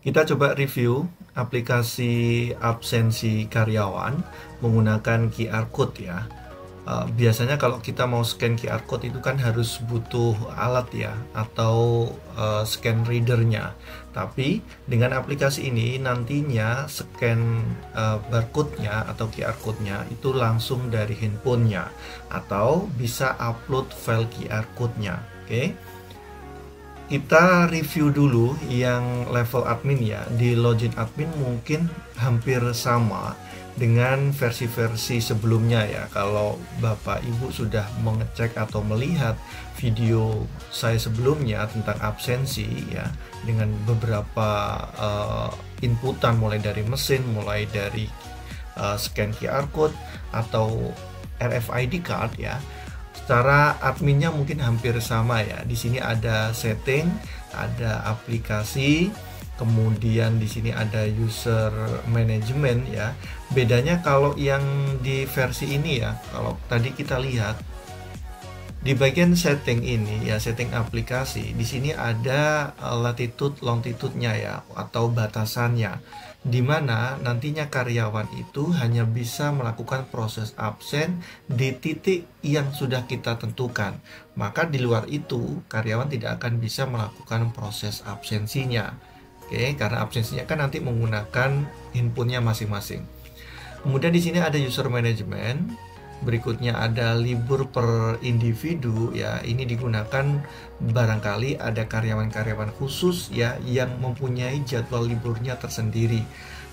Kita coba review aplikasi absensi karyawan menggunakan QR code ya. Biasanya kalau kita mau scan QR code itu kan harus butuh alat ya atau scan readernya. Tapi dengan aplikasi ini nantinya scan barcode-nya atau QR code-nya itu langsung dari handphonenya atau bisa upload file QR code-nya. Oke. Kita review dulu yang level admin ya. Di login admin mungkin hampir sama dengan versi-versi sebelumnya ya. Kalau Bapak Ibu sudah mengecek atau melihat video saya sebelumnya tentang absensi ya, dengan beberapa inputan mulai dari mesin, mulai dari scan QR code atau RFID card ya. Secara adminnya mungkin hampir sama ya. Di sini ada setting, ada aplikasi, kemudian di sini ada user management ya. Bedanya kalau yang di versi ini ya, kalau tadi kita lihat di bagian setting ini ya, setting aplikasi, di sini ada latitude longitude-nya ya atau batasannya, di mana nantinya karyawan itu hanya bisa melakukan proses absen di titik yang sudah kita tentukan. Maka di luar itu karyawan tidak akan bisa melakukan proses absensinya. Oke, karena absensinya kan nanti menggunakan handphonenya masing-masing. Kemudian di sini ada user management. Berikutnya ada libur per individu ya. Ini digunakan barangkali ada karyawan-karyawan khusus ya yang mempunyai jadwal liburnya tersendiri.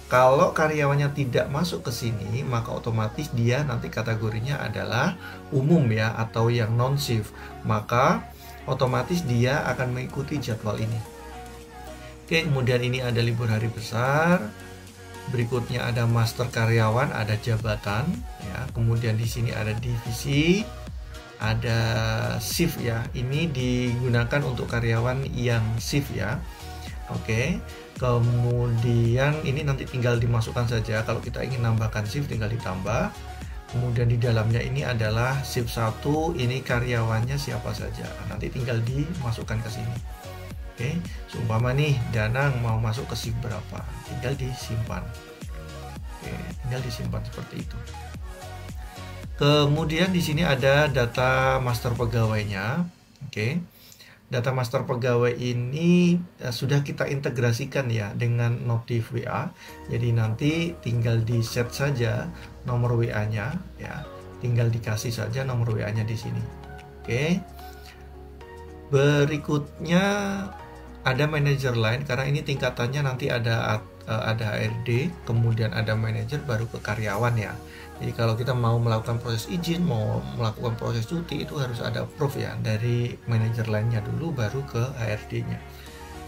Kalau karyawannya tidak masuk ke sini, maka otomatis dia nanti kategorinya adalah umum ya atau yang non shift. Maka otomatis dia akan mengikuti jadwal ini. Oke, kemudian ini ada libur hari besar. Berikutnya ada master karyawan, ada jabatan ya. Kemudian di sini ada divisi, ada shift ya. Ini digunakan untuk karyawan yang shift ya. Oke. Kemudian ini nanti tinggal dimasukkan saja. Kalau kita ingin nambahkan shift tinggal ditambah. Kemudian di dalamnya ini adalah shift 1, ini karyawannya siapa saja. Nanti tinggal dimasukkan ke sini. Oke, seumpama nih Danang mau masuk ke shift berapa, tinggal disimpan. Oke, tinggal disimpan seperti itu. Kemudian di sini ada data master pegawainya. Oke, data master pegawai ini sudah kita integrasikan ya dengan notif WA. Jadi nanti tinggal di set saja nomor WA-nya ya, tinggal dikasih saja nomor WA-nya di sini. Oke. Berikutnya ada manajer lain, karena ini tingkatannya nanti ada HRD, kemudian ada manajer, baru ke karyawan ya. Jadi kalau kita mau melakukan proses izin, mau melakukan proses cuti, itu harus ada approve ya dari manajer lainnya dulu, baru ke HRD-nya.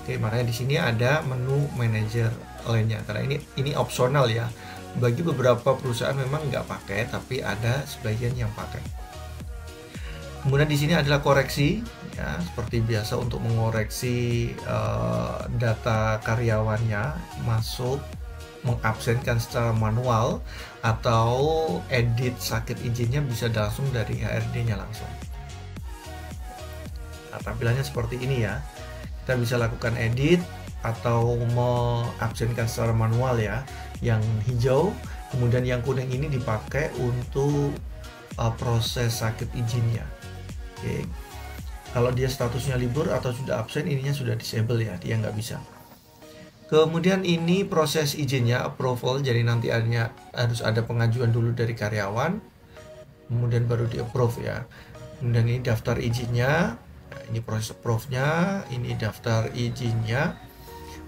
Oke, makanya di sini ada menu manajer lainnya, karena ini opsional ya. Bagi beberapa perusahaan memang nggak pakai, tapi ada sebagian yang pakai. Kemudian di sini adalah koreksi ya, seperti biasa untuk mengoreksi data karyawannya masuk, mengabsenkan secara manual atau edit sakit izinnya bisa langsung dari HRD-nya langsung. Nah, tampilannya seperti ini ya. Kita bisa lakukan edit atau mengabsenkan secara manual ya. Yang hijau, kemudian yang kuning ini dipakai untuk proses sakit izinnya. Oke. Kalau dia statusnya libur atau sudah absen, ininya sudah disable ya, dia nggak bisa. Kemudian ini proses izinnya, approval, jadi nanti harus ada pengajuan dulu dari karyawan, kemudian baru di approve ya. Kemudian ini daftar izinnya, ini proses approve-nya, ini daftar izinnya.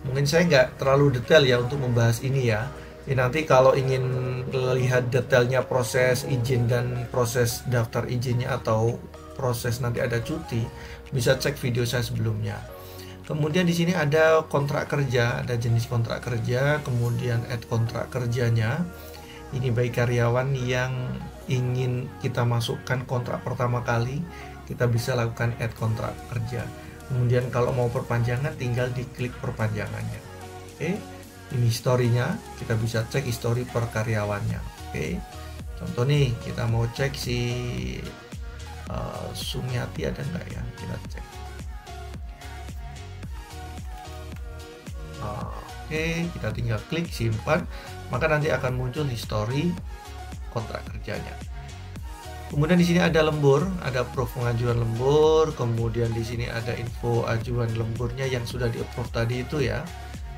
Mungkin saya nggak terlalu detail ya untuk membahas ini ya. Ini nanti kalau ingin lihat detailnya proses izin dan proses daftar izinnya atau proses nanti ada cuti, bisa cek video saya sebelumnya. Kemudian di sini ada kontrak kerja, ada jenis kontrak kerja, kemudian add kontrak kerjanya. Ini bagi karyawan yang ingin kita masukkan kontrak pertama kali, kita bisa lakukan add kontrak kerja. Kemudian kalau mau perpanjangan, tinggal diklik perpanjangannya. Oke, ini historinya, kita bisa cek histori per karyawannya. Oke, contoh nih, kita mau cek si Sumiati ada nggak ya, kita cek. Oke, kita tinggal klik simpan, maka nanti akan muncul histori kontrak kerjanya. Kemudian di sini ada lembur, ada proof pengajuan lembur, kemudian di sini ada info ajuan lemburnya yang sudah di-approve tadi itu ya.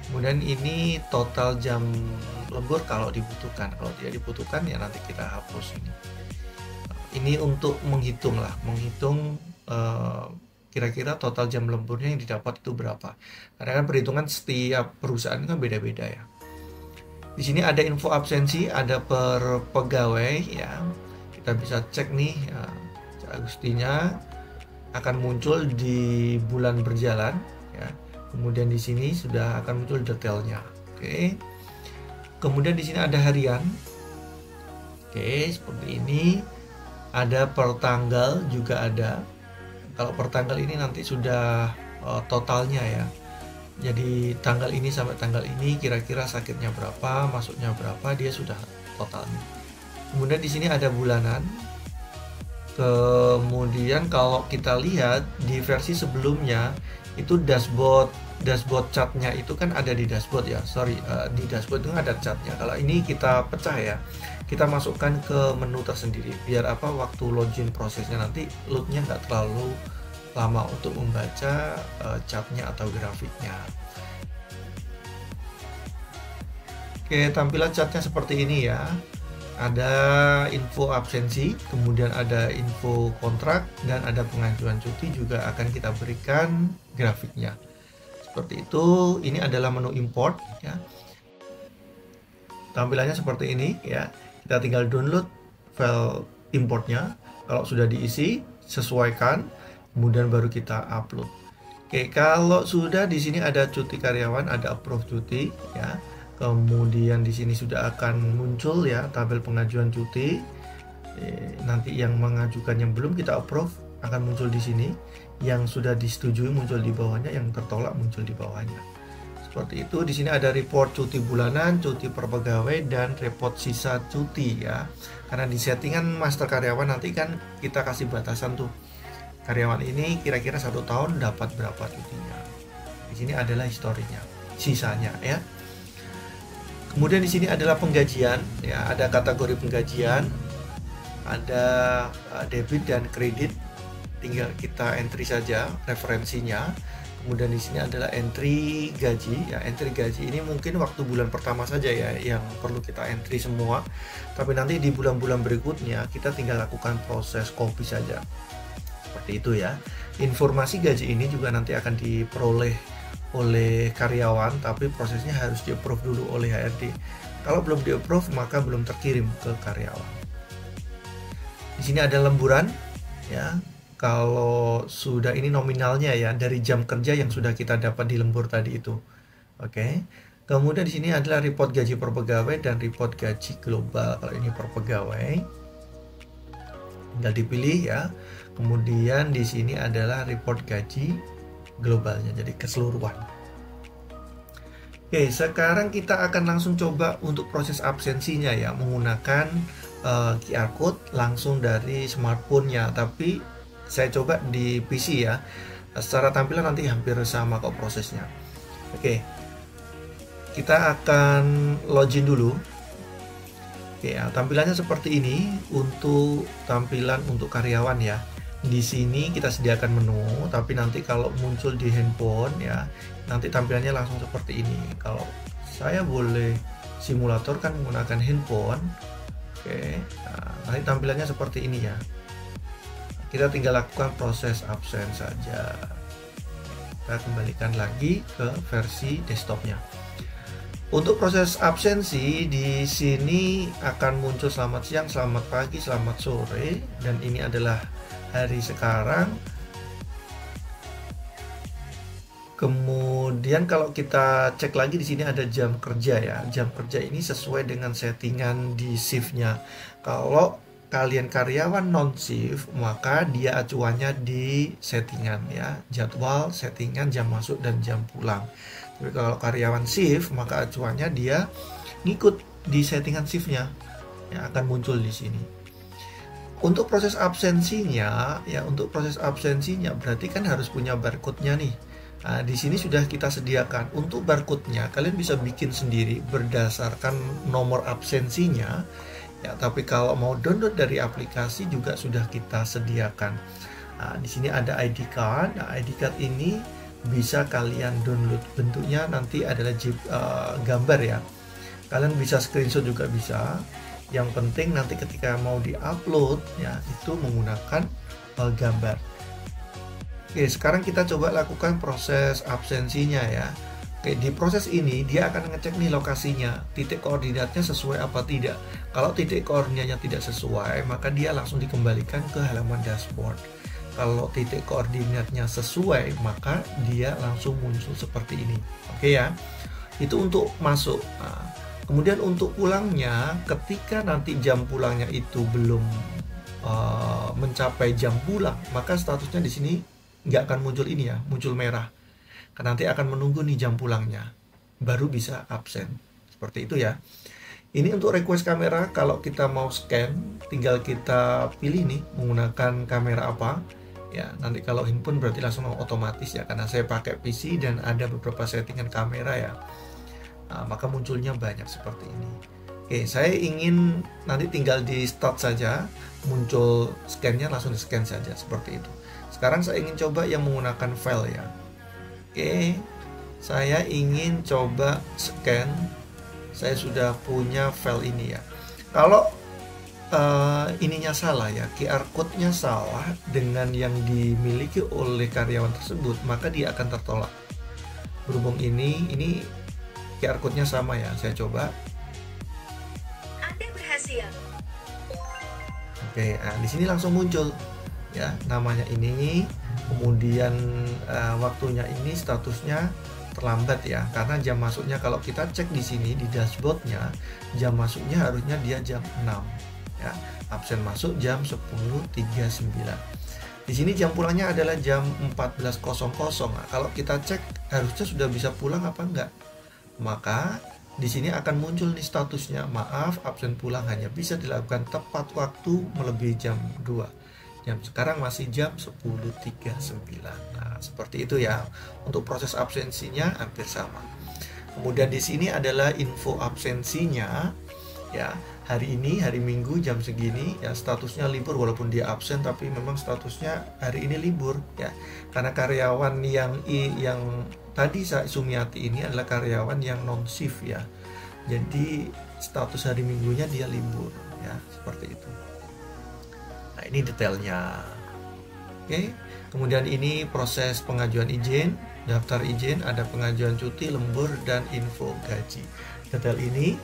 Kemudian ini total jam lembur kalau dibutuhkan, kalau tidak dibutuhkan ya nanti kita hapus ini. Ini untuk menghitung kira-kira total jam lemburnya yang didapat itu berapa. Karena kan perhitungan setiap perusahaan kan beda-beda ya. Di sini ada info absensi, ada per pegawai ya. Kita bisa cek nih, ya, Agustinya akan muncul di bulan berjalan ya. Kemudian di sini sudah akan muncul detailnya. Oke. Kemudian di sini ada harian. Oke, seperti ini. Ada per tanggal juga ada. Kalau per tanggal ini nanti sudah totalnya ya. Jadi tanggal ini sampai tanggal ini kira-kira sakitnya berapa, masuknya berapa, dia sudah totalnya. Kemudian di sini ada bulanan. Kemudian kalau kita lihat di versi sebelumnya itu dashboard chartnya itu kan ada di dashboard ya. Di dashboard itu ada chartnya. Kalau ini kita pecah ya, kita masukkan ke menu tersendiri. Biar apa, waktu login prosesnya nanti loadnya nggak terlalu lama untuk membaca chartnya atau grafiknya. Oke, tampilan chartnya seperti ini ya. Ada info absensi, kemudian ada info kontrak, dan ada pengajuan cuti juga akan kita berikan grafiknya. Seperti itu. Ini adalah menu import ya. Tampilannya seperti ini ya. Kita tinggal download file importnya. Kalau sudah diisi, sesuaikan, kemudian baru kita upload. Oke, kalau sudah di sini ada cuti karyawan, ada approve cuti ya. Kemudian di sini sudah akan muncul ya tabel pengajuan cuti. Nanti yang mengajukan yang belum kita approve akan muncul di sini. Yang sudah disetujui muncul di bawahnya, yang tertolak muncul di bawahnya. Seperti itu. Di sini ada report cuti bulanan, cuti per pegawai, dan report sisa cuti ya. Karena di settingan master karyawan nanti kan kita kasih batasan tuh. Karyawan ini kira-kira 1 tahun dapat berapa cutinya. Di sini adalah historinya, sisanya ya. Kemudian di sini adalah penggajian ya, ada kategori penggajian, ada debit dan kredit. Tinggal kita entry saja referensinya. Kemudian di sini adalah entry gaji ya. Entry gaji ini mungkin waktu bulan pertama saja ya yang perlu kita entry semua. Tapi nanti di bulan-bulan berikutnya kita tinggal lakukan proses copy saja. Seperti itu ya. Informasi gaji ini juga nanti akan diperoleh oleh karyawan, tapi prosesnya harus di-approve dulu oleh HRD. Kalau belum di-approve maka belum terkirim ke karyawan. Di sini ada lemburan ya. Kalau sudah, ini nominalnya ya, dari jam kerja yang sudah kita dapat di lembur tadi itu. Oke. Kemudian di sini adalah report gaji per pegawai dan report gaji global. Kalau ini per pegawai tinggal dipilih ya. Kemudian di sini adalah report gaji globalnya, jadi keseluruhan. Oke, sekarang kita akan langsung coba untuk proses absensinya ya, menggunakan QR code langsung dari smartphone-nya. Tapi saya coba di PC ya. Secara tampilan nanti hampir sama kok prosesnya. Oke, kita akan login dulu. Oke, ya, tampilannya seperti ini untuk tampilan untuk karyawan ya. Di sini kita sediakan menu, tapi nanti kalau muncul di handphone ya, nanti tampilannya langsung seperti ini. Kalau saya boleh simulator kan menggunakan handphone. Oke, nah, nanti tampilannya seperti ini ya. Kita tinggal lakukan proses absen saja. Kita kembalikan lagi ke versi desktopnya. Untuk proses absensi di sini akan muncul selamat siang, selamat pagi, selamat sore, dan ini adalah hari sekarang. Kemudian kalau kita cek lagi di sini ada jam kerja ya. Jam kerja ini sesuai dengan settingan di shift-nya. Kalau kalian karyawan non shift, maka dia acuannya di settingan ya. Jadwal, settingan, jam masuk dan jam pulang. Tapi kalau karyawan shift, maka acuannya dia ngikut di settingan shift-nya. Ya, akan muncul di sini. Untuk proses absensinya, ya berarti kan harus punya barcode-nya nih. Nah, di sini sudah kita sediakan untuk barcode-nya. Kalian bisa bikin sendiri berdasarkan nomor absensinya. Ya, tapi kalau mau download dari aplikasi juga sudah kita sediakan. Nah, di sini ada ID card. Nah, ID card ini bisa kalian download. Bentuknya nanti adalah gambar ya. Kalian bisa screenshot juga bisa. Yang penting nanti ketika mau di-upload ya itu menggunakan gambar. Oke, sekarang kita coba lakukan proses absensinya ya. Oke, di proses ini dia akan ngecek nih lokasinya, titik koordinatnya sesuai apa tidak. Kalau titik koordinatnya tidak sesuai, maka dia langsung dikembalikan ke halaman dashboard. Kalau titik koordinatnya sesuai, maka dia langsung muncul seperti ini. Oke ya, itu untuk masuk. Nah, kemudian untuk pulangnya, ketika nanti jam pulangnya itu belum mencapai jam pulang, maka statusnya di sini nggak akan muncul ini ya, muncul merah. Karena nanti akan menunggu nih jam pulangnya, baru bisa absen. Seperti itu ya. Ini untuk request kamera, kalau kita mau scan, tinggal kita pilih nih menggunakan kamera apa. Ya, nanti kalau handphone berarti langsung otomatis ya, karena saya pakai PC dan ada beberapa settingan kamera ya. Nah, maka munculnya banyak seperti ini. Oke, saya ingin nanti tinggal di start saja, muncul scan-nya langsung di scan saja seperti itu. Sekarang saya ingin coba yang menggunakan file ya. Oke, saya ingin coba scan. Saya sudah punya file ini ya. Kalau ininya salah ya, QR code-nya salah dengan yang dimiliki oleh karyawan tersebut, maka dia akan tertolak. Berhubung ini QR code-nya sama ya, saya coba. Anda berhasil. Oke, nah di sini langsung muncul ya namanya ini, kemudian waktunya ini, statusnya terlambat ya, karena jam masuknya kalau kita cek di sini di dashboardnya, jam masuknya harusnya dia jam 6 ya, absen masuk jam 10.39. Di sini jam pulangnya adalah jam 14.00. Nah, kalau kita cek harusnya sudah bisa pulang apa enggak, maka di sini akan muncul nih statusnya, maaf absen pulang hanya bisa dilakukan tepat waktu melebihi jam 2. Jam sekarang masih jam 10.39. Nah, seperti itu ya. Untuk proses absensinya hampir sama. Kemudian di sini adalah info absensinya ya. Hari ini hari Minggu jam segini ya, statusnya libur walaupun dia absen, tapi memang statusnya hari ini libur ya. Karena karyawan yang tadi Sumiati ini adalah karyawan yang non shift ya. Jadi status hari Minggunya dia libur ya, seperti itu. Nah, ini detailnya. Oke, kemudian ini proses pengajuan izin, daftar izin, ada pengajuan cuti, lembur, dan info gaji. Detail ini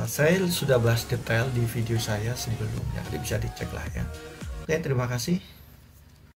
saya sudah bahas detail di video saya sebelumnya, jadi bisa dicek lah ya. Oke, terima kasih.